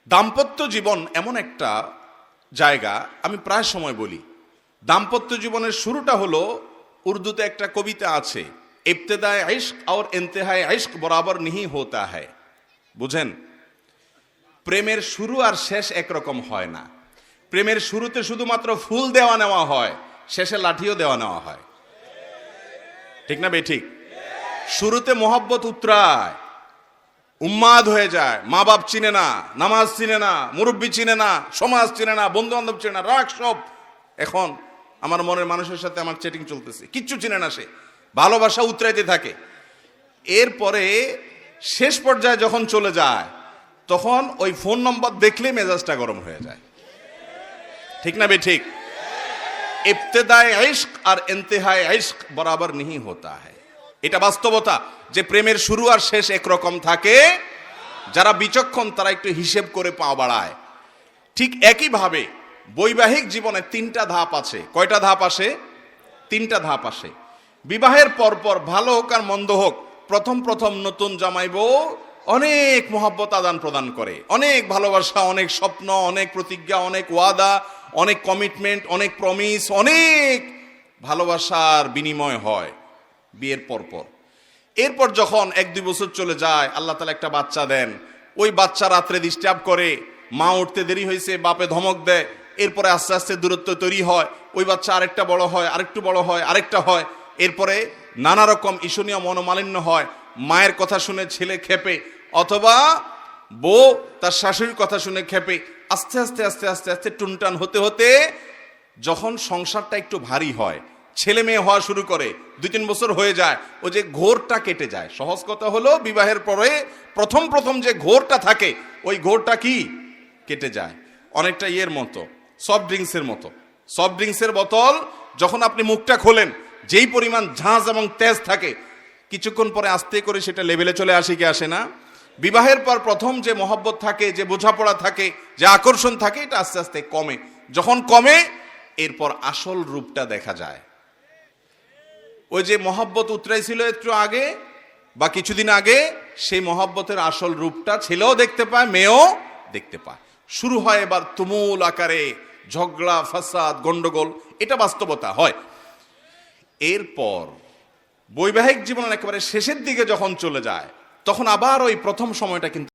দাম্পত্য জীবন এমন একটা জায়গা, আমি প্রায় সময় বলি, দাম্পত্য জীবনের শুরুটা হলো, উর্দুতে একটা কবিতা আছে, ইবতেদায়ে ইশক और इंतहाए इश्क बराबर नहीं होता है। বুঝেন, প্রেমের শুরু আর শেষ একরকম হয় না। প্রেমের শুরুতে শুধুমাত্র ফুল দেওয়া নেওয়া হয়, শেষে লাঠিও দেওয়া নেওয়া হয়। ঠিক না বেঠিক? শুরুতে মোহব্বত উতরায়, উন্মাদ হয়ে যায়, মা বাপ চিনে না, নামাজ চিনে না, মুরব্বী চিনে না, সমাজ চিনে না, বন্ধু বান্ধব চিনে না, রাগ সব। এখন আমার মনের মানুষের সাথে আমার চ্যাটিং চলতেছে, কিচ্ছু চিনে না সে, ভালোবাসা উতরাইতে থাকে। এরপরে শেষ পর্যায়ে যখন চলে যায়, তখন ওই ফোন নম্বর দেখলে মেজাজটা গরম হয়ে যায়। ঠিক না বেঠিক? ইবতেদায়ে ইশক আর ইন্তেহায়ে ইশক বরাবর नहीं होता है। এটা বাস্তবতা যে প্রেমের শুরু আর শেষ একরকম থাকে। যারা বিচক্ষণ তারা একটু হিসেব করে পা বাড়ায়। ঠিক একইভাবে বৈবাহিক জীবনে তিনটা ধাপ আছে। কয়টা ধাপ আসে? তিনটা ধাপ আসে। বিবাহের পরপর ভালো হোক আর মন্দ হোক, প্রথম প্রথম নতুন জামাই বউ অনেক মহব্বত আদান প্রদান করে, অনেক ভালোবাসা, অনেক স্বপ্ন, অনেক প্রতিজ্ঞা, অনেক ওয়াদা, অনেক কমিটমেন্ট, অনেক প্রমিস, অনেক ভালোবাসার বিনিময় হয় বিয়ের পরপর। এরপর যখন 1-2 বছর চলে যায়, আল্লাহ তাআলা একটা বাচ্চা দেন। ওই বাচ্চা রাত্রে ডিস্টার্ব করে, মা উঠতে দেরি হয়েছে, বাপে ধমক দেয়। এরপরে আস্তে আস্তে দূরত্ব তৈরি হয়, ওই বাচ্চা আরেকটা বড় হয়, আরেকটু বড় হয়, আরেকটা হয়। এরপরে নানা রকম ঈর্ষণীয় মনোমালিন্য হয়। মায়ের কথা শুনে ছেলে খেপে, অথবা বউ তার শাশুড়ির কথা শুনে খেপে। আস্তে আস্তে আস্তে আস্তে আস্তে টুনটান হতে হতে যখন সংসারটা একটু ভারী হয়, ছেলে মেয়ে হওয়া শুরু করে, 2-3 বছর হয়ে যায়, ও যে ঘোরটা কেটে যায়। সহজ কথা হলো, বিবাহের পরে প্রথম প্রথম যে ঘোরটা থাকে, ওই ঘোরটা কি কেটে যায়। অনেকটা ইয়ের মতো, সফট ড্রিঙ্কসের মতো। সফট ড্রিঙ্কসের বোতল যখন আপনি মুখটা খোলেন, যেই পরিমাণ ঝাঁজ এবং তেজ থাকে, কিছুক্ষণ পরে আস্তে করে সেটা লেভেলে চলে আসে কি আসে না? বিবাহের পর প্রথম যে মহব্বত থাকে, যে বোঝাপড়া থাকে, যে আকর্ষণ থাকে, এটা আস্তে আস্তে কমে। যখন কমে, এরপর আসল রূপটা দেখা যায়। ওই যে মহব্বত উতরাইছিল একটু আগে বা কিছুদিন আগে, সেই মহব্বতের আসল রূপটা ছেলেও দেখতে পায়, মেয়েও দেখতে পায়। শুরু হয় এবার তুমুল আকারে ঝগড়া, ফাসাদ, গন্ডগোল। এটা বাস্তবতা হয়। এরপর বৈবাহিক জীবনের একেবারে শেষের দিকে যখন চলে যায়, তখন আবার ওই প্রথম সময়টা কিন্তু